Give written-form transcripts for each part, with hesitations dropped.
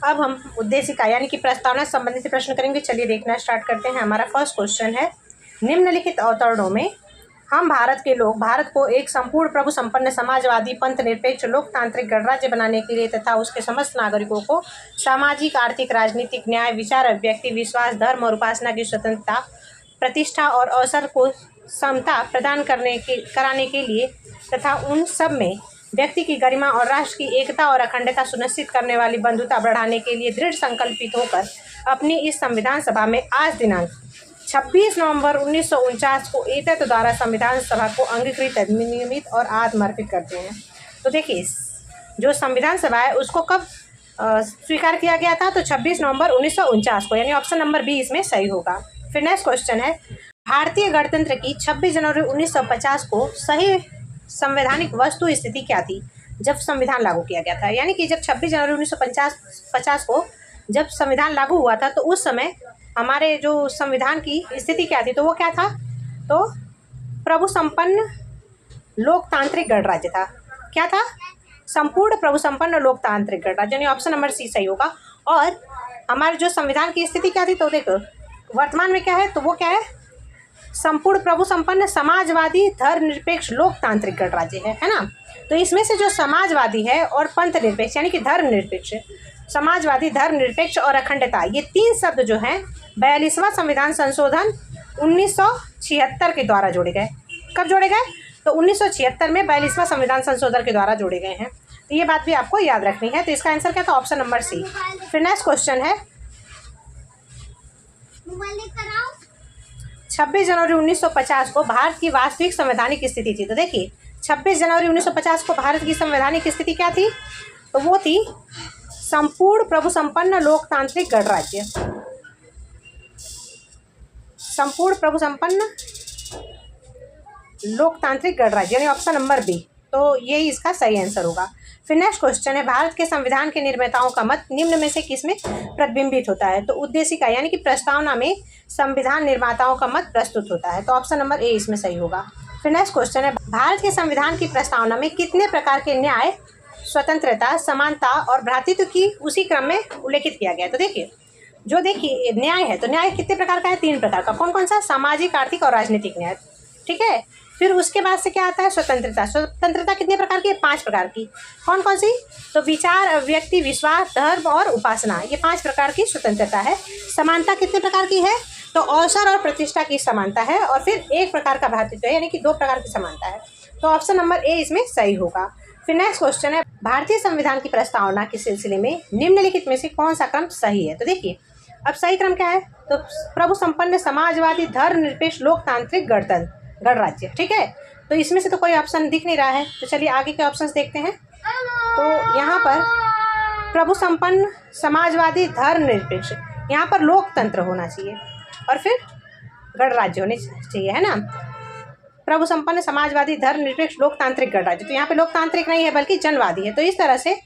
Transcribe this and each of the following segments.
अब हम उद्देशिका यानी कि प्रस्तावना संबंधित प्रश्न करेंगे। चलिए देखना स्टार्ट करते हैं। हमारा फर्स्ट क्वेश्चन है, निम्नलिखित अवतरणों में हम भारत के लोग भारत को एक संपूर्ण प्रभु संपन्न समाजवादी पंथ निरपेक्ष लोकतांत्रिक गणराज्य बनाने के लिए तथा उसके समस्त नागरिकों को सामाजिक आर्थिक राजनीतिक न्याय विचार अभिव्यक्ति विश्वास धर्म और उपासना की स्वतंत्रता प्रतिष्ठा और अवसर को समता प्रदान कराने के लिए तथा उन सब में व्यक्ति की गरिमा और राष्ट्र की एकता और अखंडता सुनिश्चित करने वाली बंधुता बढ़ाने के लिए दृढ़ संकल्पित होकर अपनी इस संविधान सभा में आज दिनांक 26 नवंबर 1949 को एतत् द्वारा संविधान सभा को अंगीकृत नियमित और आत्मर्पित करते हैं। तो देखिए, जो संविधान सभा है उसको कब स्वीकार किया गया था? तो 26 नवंबर 1949 को, यानी ऑप्शन नंबर बी इसमें सही होगा। फिर नेक्स्ट क्वेश्चन है, भारतीय गणतंत्र की 26 जनवरी 1950 को सही संवैधानिक वस्तु स्थिति क्या थी जब संविधान लागू किया गया था? यानी कि जब 26 जनवरी 1950 को जब संविधान लागू हुआ था तो उस समय हमारे जो संविधान की स्थिति क्या थी? तो वो क्या था? तो प्रभु संपन्न लोकतांत्रिक गणराज्य था। क्या था? संपूर्ण प्रभु संपन्न लोकतांत्रिक गणराज्य, यानी ऑप्शन नंबर सी सही होगा। और हमारे जो संविधान की स्थिति क्या थी? तो देखो वर्तमान में क्या है, तो वो क्या है? संपूर्ण प्रभु संपन्न समाजवादी धर्मनिरपेक्ष लोकतांत्रिक गणराज्य है ना। तो इसमें से जो समाजवादी है और पंथ निरपेक्ष यानी कि धर्मनिरपेक्ष, समाजवादी धर्मनिरपेक्ष और अखंडता, ये तीन शब्द जो हैं 42वां संविधान संशोधन 1976 के द्वारा जोड़े गए। कब जोड़े गए? तो 1976 में 42वां संविधान संशोधन के द्वारा जोड़े गए हैं। तो ये बात भी आपको याद रखनी है। तो इसका आंसर क्या था? Option number C. फिर नेक्स्ट क्वेश्चन है, 26 जनवरी 1950 को भारत की वास्तविक संवैधानिक स्थिति थी। तो देखिए 26 जनवरी 1950 को भारत की संवैधानिक स्थिति क्या थी? तो वो थी संपूर्ण प्रभु संपन्न लोकतांत्रिक गणराज्य, संपूर्ण प्रभु संपन्न लोकतांत्रिक गणराज्य, यानी ऑप्शन नंबर बी। तो यही इसका सही आंसर होगा। फिर नेक्स्ट क्वेश्चन है, भारत के संविधान के निर्माताओं का मत निम्न में से किसमें प्रतिबिंबित होता है? तो उद्देशिका यानी कि प्रस्तावना में संविधान निर्माताओं का मत प्रस्तुत होता है। तो ऑप्शन नंबर ए इसमें सही होगा। फिर नेक्स्ट क्वेश्चन है, भारत के संविधान की प्रस्तावना में कितने प्रकार के न्याय स्वतंत्रता समानता और भ्रातृत्व की उसी क्रम में उल्लेखित किया गया है? तो देखिए न्याय है, तो न्याय कितने प्रकार का है? 3 प्रकार का। कौन कौन सा? सामाजिक आर्थिक और राजनीतिक न्याय, ठीक है। फिर उसके बाद से क्या आता है? स्वतंत्रता। स्वतंत्रता कितने प्रकार की है? 5 प्रकार की। कौन कौन सी? तो विचार अभिव्यक्ति विश्वास धर्म और उपासना, ये 5 प्रकार की स्वतंत्रता है। समानता कितने प्रकार की है? तो अवसर और प्रतिष्ठा की समानता है। और फिर 1 प्रकार का भ्रातृत्व है, यानी कि 2 प्रकार की समानता है। तो ऑप्शन नंबर ए इसमें सही होगा। फिर नेक्स्ट क्वेश्चन है, भारतीय संविधान की प्रस्तावना के सिलसिले में निम्नलिखित में से कौन सा क्रम सही है? तो देखिए अब सही क्रम क्या है? तो प्रभु संपन्न समाजवादी धर्मनिरपेक्ष लोकतांत्रिक गणराज्य, ठीक है। तो इसमें से तो कोई ऑप्शन दिख नहीं रहा है, तो चलिए आगे के ऑप्शंस देखते हैं। तो यहाँ पर प्रभु संपन्न समाजवादी धर्मनिरपेक्ष, यहाँ पर लोकतंत्र होना चाहिए और फिर गणराज्य होने चाहिए, है ना। प्रभु संपन्न समाजवादी धर्मनिरपेक्ष लोकतांत्रिक गणराज्य, तो यहाँ पे लोकतांत्रिक नहीं है बल्कि जनवादी है। तो इस तरह से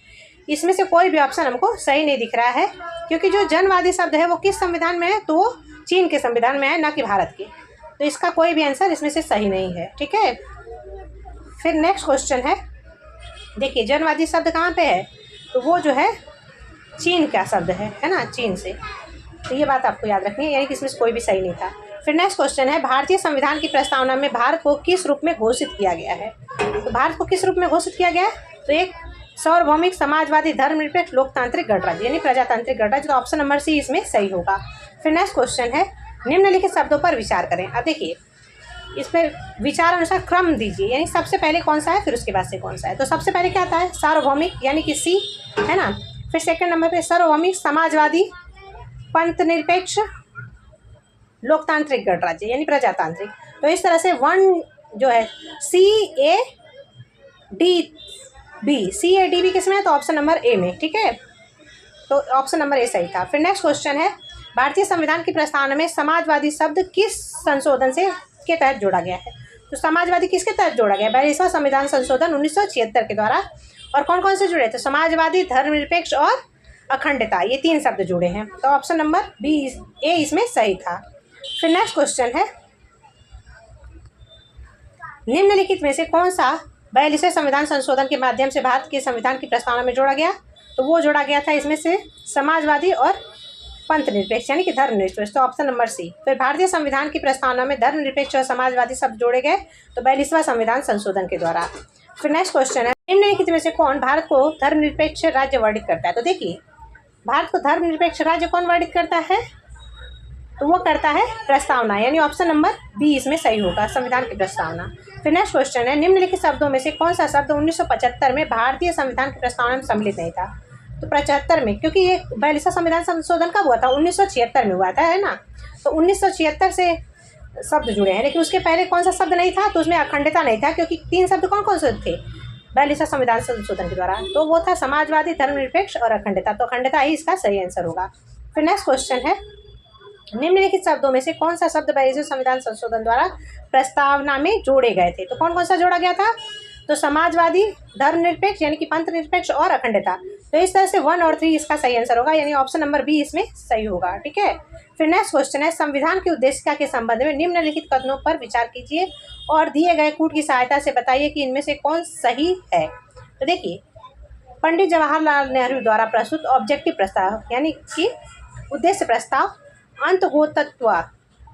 इसमें से कोई भी ऑप्शन हमको सही नहीं दिख रहा है, क्योंकि जो जनवादी शब्द है वो किस संविधान में है? तो वो चीन के संविधान में है, ना कि भारत के। तो इसका कोई भी आंसर इसमें से सही नहीं है, ठीक है। फिर नेक्स्ट क्वेश्चन है, देखिए जनवादी शब्द कहाँ पे है? तो वो जो है चीन का शब्द है ना, चीन से। तो ये बात आपको याद रखनी है, यानी कि इसमें से कोई भी सही नहीं था। फिर नेक्स्ट क्वेश्चन है, भारतीय संविधान की प्रस्तावना में भारत को किस रूप में घोषित किया गया है? तो भारत को किस रूप में घोषित किया गया है? तो एक सार्वभौमिक समाजवादी धर्मनिरपेक्ष लोकतांत्रिक गणराज्य, यानी प्रजातांत्रिक गणराज्य। तो ऑप्शन नंबर सी इसमें सही होगा। फिर नेक्स्ट क्वेश्चन है, निम्नलिखित शब्दों पर विचार करें। अब देखिए इस पर विचार अनुसार क्रम दीजिए, यानी सबसे पहले कौन सा है फिर उसके बाद से कौन सा है। तो सबसे पहले क्या आता है? सार्वभौमिक, यानी कि सी, है ना। फिर सेकंड नंबर पे सार्वभौमिक समाजवादी पंथ निरपेक्ष लोकतांत्रिक गणराज्य, यानी प्रजातांत्रिक। तो इस तरह से 1 जो है CADB किसमें है? तो ऑप्शन नंबर ए में, ठीक है। तो ऑप्शन नंबर ए सही था। फिर नेक्स्ट क्वेश्चन है, भारतीय संविधान की प्रस्तावना में समाजवादी शब्द किस संशोधन के तहत जोड़ा गया है? तो समाजवादी किसके तहत जोड़ा गया? 42वां संविधान संशोधन 1976 के द्वारा। और कौन कौन से जुड़े थे? समाजवादी धर्मनिरपेक्ष और अखंडता, ये 3 शब्द जुड़े हैं। तो ऑप्शन नंबर ए इसमें सही था। फिर नेक्स्ट क्वेश्चन है, निम्नलिखित में से कौन सा 42वें संविधान संशोधन के माध्यम से भारत के संविधान की प्रस्तावना में जोड़ा गया? तो वो जोड़ा गया था इसमें से समाजवादी और पंथ निरपेक्ष यानी कि धर्मनिरपेक्ष, तो ऑप्शन नंबर सी। फिर भारतीय संविधान की प्रस्तावना में धर्मनिरपेक्ष और समाजवादी शब्द जोड़े गए, तो 42वां संविधान संशोधन के द्वारा। फिर नेक्स्ट क्वेश्चन है, निम्नलिखित में से कौन भारत को धर्मनिरपेक्ष राज्य वर्णित करता है? तो देखिए, भारत को धर्मनिरपेक्ष राज्य कौन वर्णित करता है? तो वो करता है प्रस्तावना, यानी ऑप्शन नंबर बी इसमें सही होगा, संविधान की प्रस्तावना। फिर नेक्स्ट क्वेश्चन है, निम्नलिखित शब्दों में से कौन सा शब्द 1975 में भारतीय संविधान की प्रस्तावना में सम्मिलित नहीं था? तो 75 में, क्योंकि ये 42वां संविधान संशोधन कब हुआ था? 1976 में हुआ था, है ना। तो 1976 से शब्द जुड़े हैं, लेकिन उसके पहले कौन सा शब्द नहीं था? तो उसमें अखंडता नहीं था, क्योंकि 3 शब्द कौन कौन से थे 42वां संविधान संशोधन के द्वारा? तो वो था समाजवादी, धर्मनिरपेक्ष और अखंडता। तो अखंडता ही इसका सही आंसर होगा। फिर नेक्स्ट क्वेश्चन है, निम्नलिखित शब्दों में से कौन सा शब्द 42वें संविधान संशोधन द्वारा प्रस्तावना में जोड़े गए थे? तो कौन कौन सा जोड़ा गया था? तो समाजवादी, धर्मनिरपेक्ष यानी कि पंथ निरपेक्ष और अखंडता। तो इस तरह से 1 और 3 इसका सही आंसर होगा, यानी ऑप्शन नंबर बी इसमें सही होगा। ठीक है। फिर नेक्स्ट क्वेश्चन है, संविधान की उद्देशिका के संबंध में निम्नलिखित कथनों पर विचार कीजिए और दिए गए कूट की सहायता से बताइए कि इनमें से कौन सही है। तो देखिए, पंडित जवाहरलाल नेहरू द्वारा प्रस्तुत ऑब्जेक्टिव प्रस्ताव यानी कि उद्देश्य प्रस्ताव अंतगोतत्व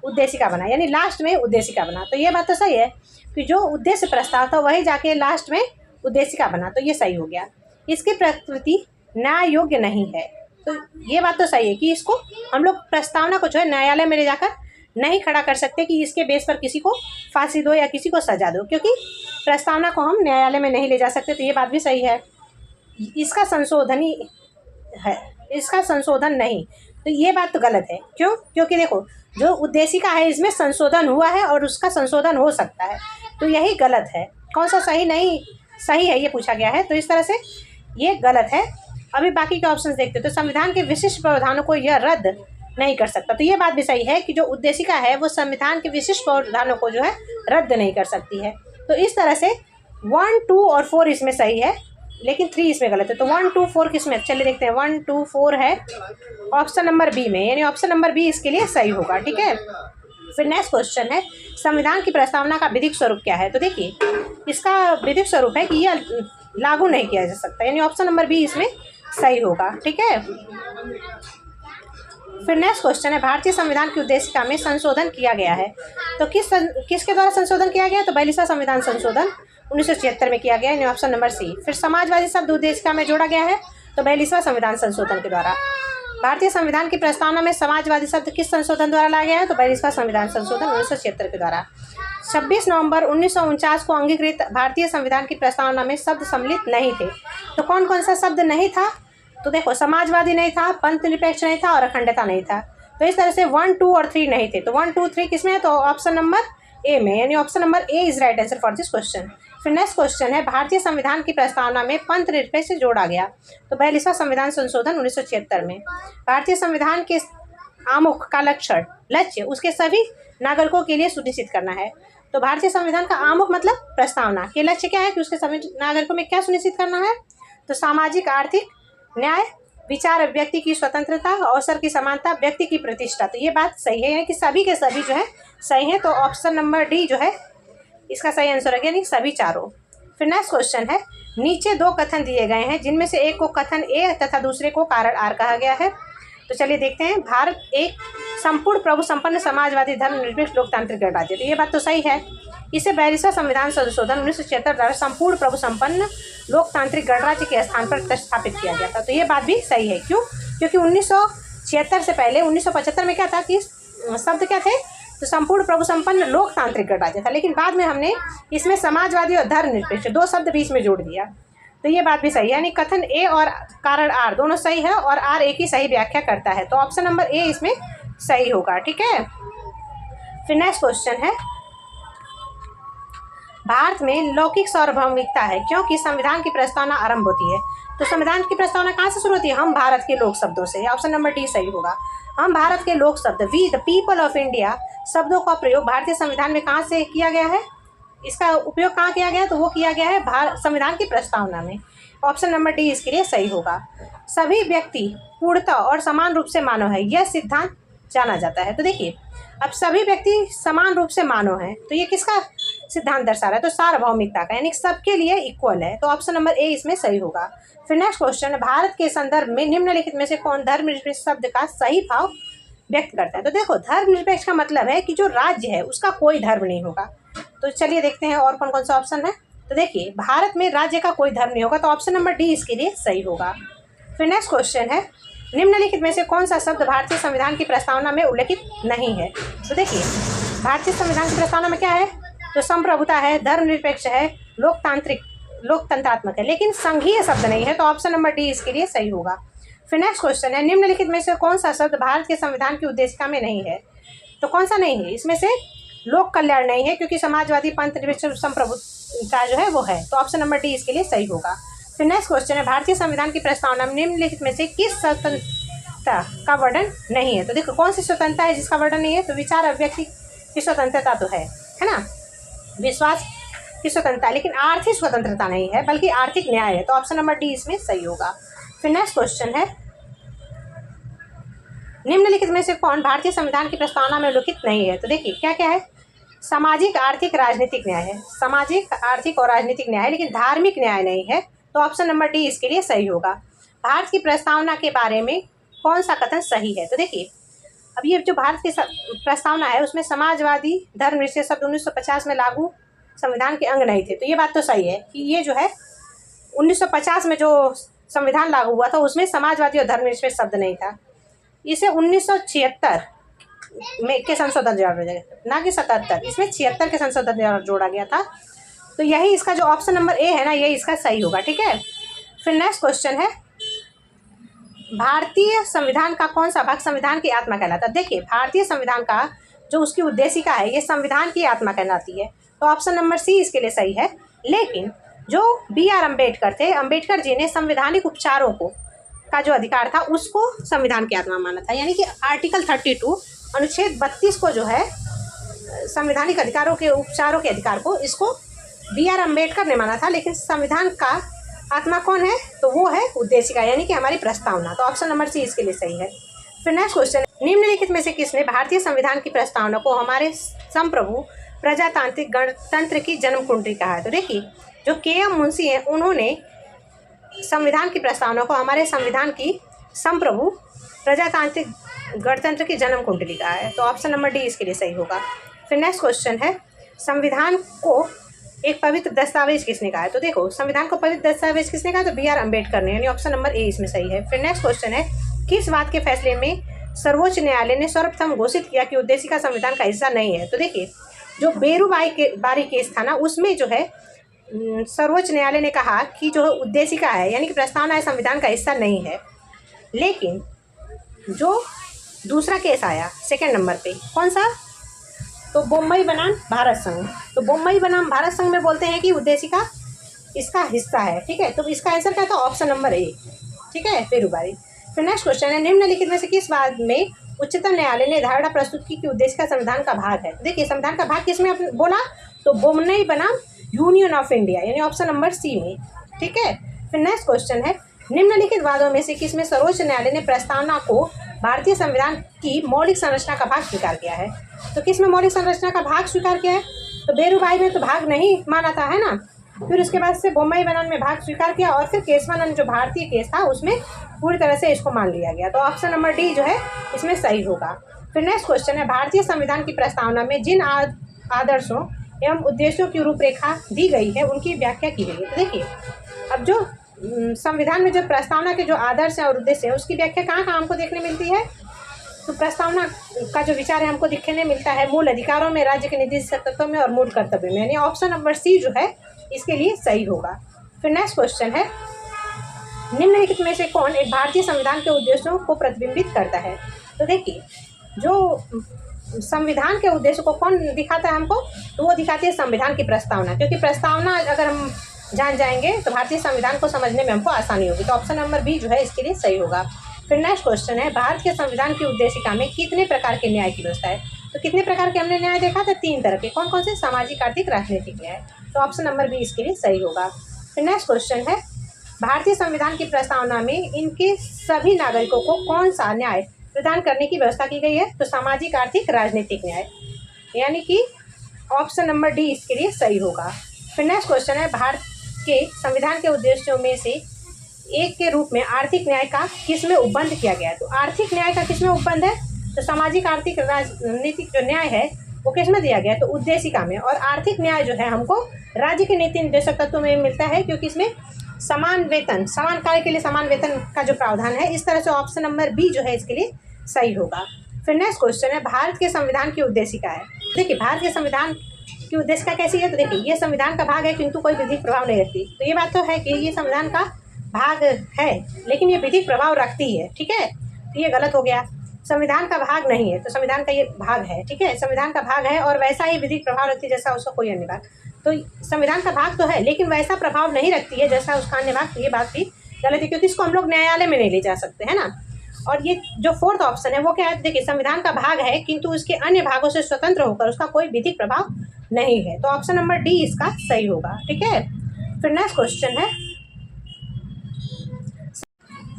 उद्देशिका बना, यानी लास्ट में उद्देशिका बना। तो ये बात तो सही है कि जो उद्देश्य प्रस्ताव था वही जाके लास्ट में उद्देशिका बना, तो ये सही हो गया। इसकी प्रकृति न्याय योग्य नहीं है, तो ये बात तो सही है कि इसको हम लोग प्रस्तावना को जो है न्यायालय में ले जाकर नहीं खड़ा कर सकते कि इसके बेस पर किसी को फांसी दो या किसी को सजा दो, क्योंकि प्रस्तावना को हम न्यायालय में नहीं ले जा सकते। तो ये बात भी सही है। इसका संशोधन ही है, इसका संशोधन नहीं, तो ये बात तो गलत है। क्यों? क्योंकि देखो, जो उद्देशिका है इसमें संशोधन हुआ है और उसका संशोधन हो सकता है, तो यही गलत है। कौन सा सही नहीं सही है ये पूछा गया है, तो इस तरह से ये गलत है। अभी बाकी के ऑप्शंस देखते हैं। तो संविधान के विशिष्ट प्रावधानों को यह रद्द नहीं कर सकता, तो ये बात भी सही है कि जो उद्देशिका है वो संविधान के विशिष्ट प्रावधानों को जो है रद्द नहीं कर सकती है। तो इस तरह से 1, 2 और 4 इसमें सही है, लेकिन 3 इसमें गलत है। तो 1, 2, 4 किसमें? चलिए देखते हैं। 1, 2, 4 है ऑप्शन नंबर बी में, यानी ऑप्शन नंबर बी इसके लिए सही होगा। ठीक है। फिर नेक्स्ट क्वेश्चन है, संविधान की प्रस्तावना का विधिक स्वरूप क्या है? तो देखिए, इसका विधिक स्वरूप है कि यह लागू नहीं किया जा सकता, यानी ऑप्शन नंबर बी इसमें सही होगा। ठीक है। फिर नेक्स्ट क्वेश्चन है, भारतीय संविधान की उद्देशिका में संशोधन किया गया है, तो किसके द्वारा संशोधन किया गया? तो 42वां संविधान संशोधन 1976 में किया गया, यानी ऑप्शन नंबर सी। फिर समाजवादी शब्द उद्देशिका में जोड़ा गया है, तो 42वां संविधान संशोधन के द्वारा। भारतीय संविधान की प्रस्तावना में समाजवादी शब्द किस संशोधन द्वारा लाया गया है? तो 42वां संविधान संशोधन 1976 के द्वारा। 26 नवंबर 1949 को अंगीकृत भारतीय संविधान की प्रस्तावना में शब्द सम्मिलित नहीं थे, तो कौन कौन सा शब्द नहीं था? तो देखो, समाजवादी नहीं था, पंथ निरपेक्ष नहीं था और अखंडता नहीं था। तो इस तरह से 1, 2 और 3 नहीं थे। तो 1, 2, 3 किसमें है? तो ऑप्शन नंबर ए में, यानी option number A is right answer for this question. फिर नेक्स्ट क्वेश्चन है, भारतीय संविधान की प्रस्तावना में पंथ निरपेक्ष से जोड़ा गया, तो 42वां संविधान संशोधन 1976 में। भारतीय संविधान के आमुख का लक्ष्य उसके सभी नागरिकों के लिए सुनिश्चित करना है। तो भारतीय संविधान का आमुख मतलब प्रस्तावना के लक्ष्य क्या है कि उसके सभी नागरिकों में क्या सुनिश्चित करना है? तो सामाजिक, आर्थिक न्याय, विचार अभिव्यक्ति की स्वतंत्रता, अवसर की समानता, व्यक्ति की प्रतिष्ठा। तो ये बात सही है, यानी कि सभी के सभी जो है सही है। तो ऑप्शन नंबर डी जो है इसका सही आंसर है, यानी सभी चारों। फिर नेक्स्ट क्वेश्चन है, नीचे 2 कथन दिए गए हैं जिनमें से एक को कथन ए तथा दूसरे को कारण आर कहा गया है। तो चलिए देखते हैं। भारत एक संपूर्ण प्रभु संपन्न समाजवादी धर्मनिरपेक्ष लोकतांत्रिक गणराज्य, तो ये बात तो सही है। इसे 42वां संविधान संशोधन 1976 द्वारा संपूर्ण प्रभु संपन्न लोकतांत्रिक गणराज्य के स्थान पर स्थापित किया गया था, तो ये बात भी सही है। क्यों? क्योंकि 1976 से पहले 1975 में क्या था कि शब्द क्या थे? तो संपूर्ण प्रभु संपन्न लोकतांत्रिक गणराज्य था, लेकिन बाद में हमने इसमें समाजवादी और धर्मनिरपेक्ष 2 शब्द बीच में जोड़ दिया, तो ये बात भी सही है। यानी कथन ए और कारण आर दोनों सही है और आर एक ही सही व्याख्या करता है, तो ऑप्शन नंबर ए इसमें सही होगा। ठीक है। फिर नेक्स्ट क्वेश्चन है, भारत में लौकिक सार्वभौमिकता है क्योंकि संविधान की प्रस्तावना आरंभ होती है। तो संविधान की प्रस्तावना कहाँ से शुरू होती है? हम भारत के लोक शब्दों से, ऑप्शन नंबर डी सही होगा। हम भारत के लोक शब्द we the people of India शब्दों का प्रयोग भारतीय संविधान में कहाँ से किया गया है? इसका उपयोग कहाँ किया गया है? तो वो किया गया है संविधान की प्रस्तावना में, ऑप्शन नंबर डी इसके लिए सही होगा। सभी व्यक्ति पूर्णतः और समान रूप से मानव है, यह सिद्धांत जाना जाता है। तो देखिए, अब सभी व्यक्ति समान रूप से मानव हैं, तो ये किसका सिद्धांत दर्शा रहा है, तो सार्वभौमिकता का, यानी सबके लिए इक्वल है। तो ऑप्शन नंबर ए इसमें सही होगा। फिर नेक्स्ट क्वेश्चन है, भारत के संदर्भ में निम्नलिखित में से कौन धर्मनिरपेक्ष शब्द का सही भाव व्यक्त करता है? तो देखो, धर्मनिरपेक्ष का मतलब है कि जो राज्य है उसका कोई धर्म नहीं होगा। तो चलिए देखते हैं और कौन कौन सा ऑप्शन है। तो देखिए, भारत में राज्य का कोई धर्म नहीं होगा, तो ऑप्शन नंबर डी इसके लिए सही होगा। फिर नेक्स्ट क्वेश्चन है, निम्नलिखित में से कौन सा शब्द भारतीय संविधान की प्रस्तावना में उल्लेखित नहीं है? तो देखिए, भारतीय संविधान की प्रस्तावना में क्या है? तो संप्रभुता है, धर्मनिरपेक्ष है, लोकतंत्रात्मक है, लेकिन संघीय शब्द नहीं है। तो ऑप्शन नंबर डी इसके लिए सही होगा। फिर नेक्स्ट क्वेश्चन है, निम्नलिखित में से कौन सा शब्द भारत के संविधान की उद्देशिका में नहीं है? तो कौन सा नहीं है? इसमें से लोक कल्याण नहीं है, क्योंकि समाजवादी पंथ निरपेक्ष संप्रभुता जो है वो है। तो ऑप्शन नंबर डी इसके लिए सही होगा। फिर नेक्स्ट क्वेश्चन है, भारतीय संविधान की प्रस्तावना में निम्नलिखित में से किस स्वतंत्रता का वर्णन नहीं है? तो देखो, कौन सी स्वतंत्रता है जिसका वर्णन नहीं है? तो विचार अभिव्यक्ति की स्वतंत्रता तो है ना, विश्वास की स्वतंत्रता, लेकिन आर्थिक स्वतंत्रता नहीं है, बल्कि आर्थिक न्याय है। तो ऑप्शन नंबर डी इसमें सही होगा। फिर नेक्स्ट क्वेश्चन है, निम्नलिखित में से कौन भारतीय संविधान की प्रस्तावना में उल्लेखित नहीं है? तो देखिए, क्या क्या है? सामाजिक, आर्थिक, राजनीतिक न्याय है। सामाजिक, आर्थिक और राजनीतिक न्याय, लेकिन धार्मिक न्याय नहीं है। तो ऑप्शन नंबर डी इसके लिए सही होगा। भारत की प्रस्तावना के बारे में कौन सा कथन सही है? तो देखिए, अब ये जो भारत की प्रस्तावना है उसमें समाजवादी धर्मनिरपेक्ष शब्द 1950 में लागू संविधान के अंग नहीं थे। तो ये बात तो सही है कि ये जो है 1950 में जो संविधान लागू हुआ था उसमें समाजवादी और धर्मनिरपेक्ष शब्द नहीं था। इसे 1976 में के संशोधन जोड़ा गया, ना कि 77, इसमें 76 के संशोधन जोड़ा गया था। तो यही इसका जो ऑप्शन नंबर ए है ना, यही इसका सही होगा। ठीक है। फिर नेक्स्ट क्वेश्चन है, भारतीय संविधान का कौन सा भाग संविधान की आत्मा कहलाता है? देखिए, भारतीय संविधान का जो उसकी उद्देशिका है ये संविधान की आत्मा कहलाती है। तो ऑप्शन नंबर सी इसके लिए सही है। लेकिन जो BR अम्बेडकर थे, अम्बेडकर जी ने संवैधानिक उपचारों को का जो अधिकार था उसको संविधान की आत्मा माना था, यानी कि आर्टिकल 32 अनुच्छेद 32 को जो है संवैधानिक अधिकारों के उपचारों के अधिकार को, इसको BR अम्बेडकर ने माना था। लेकिन संविधान का आत्मा कौन है? तो वो है उद्देशिका, यानी कि हमारी प्रस्तावना। तो ऑप्शन नंबर सी इसके लिए सही है। फिर नेक्स्ट क्वेश्चन, निम्नलिखित में से किसने भारतीय संविधान की प्रस्तावना को हमारे संप्रभु प्रजातांत्रिक गणतंत्र की जन्म कुंडली कहा है? तो देखिए, जो KM मुंशी हैं उन्होंने संविधान की प्रस्तावना को हमारे संविधान की संप्रभु प्रजातांत्रिक गणतंत्र की जन्म कुंडली कहा है। तो ऑप्शन नंबर डी इसके लिए सही होगा। फिर नेक्स्ट क्वेश्चन है, संविधान को एक पवित्र दस्तावेज किसने कहा है? तो देखो, संविधान को पवित्र दस्तावेज किसने कहा? तो BR अम्बेडकर ने, यानी ऑप्शन नंबर ए इसमें सही है। फिर नेक्स्ट क्वेश्चन है, किस बात के फैसले में सर्वोच्च न्यायालय ने सर्वप्रथम घोषित किया कि उद्देशिका संविधान का हिस्सा नहीं है? तो देखिए, जो बेरूबारी केस था ना, उसमें जो है सर्वोच्च न्यायालय ने कहा कि जो उद्देशिका है यानी कि प्रस्तावना है संविधान का हिस्सा नहीं है। लेकिन जो दूसरा केस आया सेकंड नंबर पे, कौन सा? तो बम्बई बनाम भारत संघ। तो बम्बई बनाम भारत संघ में बोलते हैं कि उद्देशिका इसका हिस्सा है। ठीक है, तो इसका आंसर क्या था? Option number A. ठीक है, बेरूबारी। फिर नेक्स्ट क्वेश्चन है, निम्नलिखित में से किस बात में उच्चतम न्यायालय ने धारणा प्रस्तुत की कि उद्देशिका संविधान का भाग है? देखिए, संविधान का भाग किसमें बोला? तो बम्बई बनाम यूनियन ऑफ इंडिया, यानी ऑप्शन नंबर सी में। ठीक है। फिर नेक्स्ट क्वेश्चन है, निम्नलिखित वादों में से किसमें सर्वोच्च न्यायालय ने प्रस्तावना को भारतीय संविधान की मौलिक संरचना का भाग स्वीकार किया है? तो किसमें मौलिक संरचना का भाग स्वीकार किया है? तो बेरूबाई में तो भाग नहीं माना था, है ना। फिर उसके बाद से बम्बई बनाम में भाग स्वीकार किया, और फिर केसवानंद जो भारतीय केस था उसमें पूरी तरह से इसको मान लिया गया। तो ऑप्शन नंबर डी जो है इसमें सही होगा। फिर नेक्स्ट क्वेश्चन है, भारतीय संविधान की प्रस्तावना में जिन आदर्शों एवं उद्देश्यों की रूपरेखा दी गई है उनकी व्याख्या की गई है? तो देखिए, अब जो संविधान में जो प्रस्तावना के जो आदर्श है और उद्देश्य है उसकी व्याख्या कहाँ कहाँ हमको देखने मिलती है? तो प्रस्तावना का जो विचार है हमको दिखने मिलता है मूल अधिकारों में, राज्य के निर्दिष्ट तत्वों में और मूल कर्तव्य में, यानी ऑप्शन नंबर सी जो है इसके लिए सही होगा। फिर नेक्स्ट क्वेश्चन है, निम्नलिखित में से कौन एक भारतीय संविधान के उद्देश्यों को प्रतिबिंबित करता है? तो देखिए, जो संविधान के उद्देश्य को कौन दिखाता है हमको? तो वो दिखाती है संविधान की प्रस्तावना, क्योंकि प्रस्तावना अगर हम जान जाएंगे तो भारतीय संविधान को समझने में हमको आसानी होगी। तो ऑप्शन नंबर बी जो है इसके लिए सही होगा। फिर नेक्स्ट क्वेश्चन है, भारत के संविधान की उद्देशिका में कितने प्रकार के न्याय की व्यवस्था है? तो कितने प्रकार के हमने न्याय देखा था? 3 तरह के। कौन कौन से? सामाजिक, आर्थिक, राजनीतिक न्याय। तो ऑप्शन नंबर बी इसके लिए सही होगा। फिर नेक्स्ट क्वेश्चन है, भारतीय संविधान की प्रस्तावना में इनके सभी नागरिकों को कौन सा न्याय प्रदान करने की व्यवस्था की गई है? तो सामाजिक, आर्थिक, राजनीतिक न्याय, यानी कि ऑप्शन नंबर डी इसके लिए सही होगा। फिर नेक्स्ट क्वेश्चन है, भारत के संविधान के उद्देश्यों में से एक के रूप में आर्थिक न्याय का किस में उपबंध किया गया है? तो आर्थिक न्याय का किस में उपबंध है? तो सामाजिक, आर्थिक, राजनीतिक जो न्याय है वो किस में दिया गया है? तो उद्देशिका में। और आर्थिक न्याय जो है हमको राज्य के नीति निर्देशक तत्वों में मिलता है, क्योंकि इसमें समान वेतन, समान कार्य के लिए समान वेतन का जो प्रावधान है, इस तरह से ऑप्शन नंबर बी जो है इसके लिए सही होगा। फिर नेक्स्ट क्वेश्चन है, भारत के संविधान की उद्देशिका है। देखिए भारत के संविधान की उद्देशिका कैसी है? तो देखिए ये संविधान का भाग है किंतु कोई विधिक प्रभाव नहीं रखती। तो ये बात तो है कि ये संविधान का भाग है लेकिन ये विधिक प्रभाव रखती है, ठीक है। तो ये गलत हो गया, संविधान का भाग नहीं है तो संविधान का ये भाग है, ठीक है। संविधान का भाग है और वैसा ही विधिक प्रभाव रखती है जैसा उसका कोई अन्य भाग। तो संविधान का भाग तो है लेकिन वैसा प्रभाव नहीं रखती है जैसा उसका अन्य भाग। तो ये बात भी गलत है क्योंकि इसको हम लोग न्यायालय में नहीं ले जा सकते, है ना। और ये जो फोर्थ ऑप्शन है वो क्या है? देखिए संविधान का भाग है किंतु उसके अन्य भागों से स्वतंत्र होकर उसका कोई विधिक प्रभाव नहीं है। तो ऑप्शन नंबर डी इसका सही होगा, ठीक है। फिर नेक्स्ट क्वेश्चन है,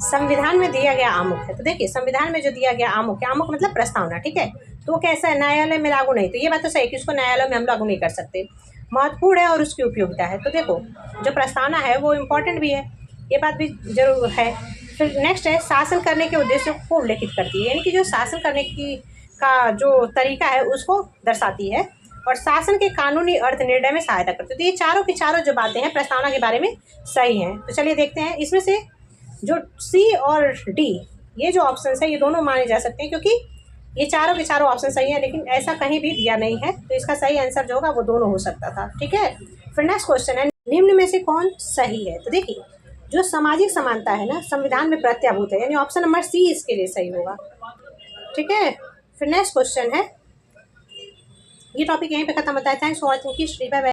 संविधान में दिया गया आमुख है। तो देखिए संविधान में जो दिया गया आमुख है, आमुख मतलब प्रस्तावना, ठीक है। तो वो कैसा है? न्यायालय में लागू नहीं। तो ये बात तो सही कि उसको न्यायालय में हम लागू नहीं कर सकते। महत्वपूर्ण है और उसकी उपयोगिता है। तो देखो जो प्रस्तावना है वो इम्पोर्टेंट भी है, ये बात भी जरूर है। फिर नेक्स्ट है, शासन करने के उद्देश्य को उल्लेखित करती है, यानी कि जो शासन करने की का जो तरीका है उसको दर्शाती है। और शासन के कानूनी अर्थ निर्णय में सहायता करती है। तो ये चारों की चारों जो बातें हैं प्रस्तावना के बारे में सही हैं। तो चलिए देखते हैं इसमें से जो सी और डी ये जो ऑप्शन है ये दोनों माने जा सकते हैं क्योंकि ये चारों के चारों ऑप्शन सही है, लेकिन ऐसा कहीं भी दिया नहीं है। तो इसका सही आंसर जो होगा वो दोनों हो सकता था, ठीक है। फिर नेक्स्ट क्वेश्चन है, निम्न में से कौन सही है? तो देखिए जो सामाजिक समानता है ना संविधान में प्रत्याभूत है, यानी ऑप्शन नंबर सी इसके लिए सही होगा, ठीक है। फिर नेक्स्ट क्वेश्चन है, ये टॉपिक यहीं पे खत्म होता है। Thanks for watching, bye bye.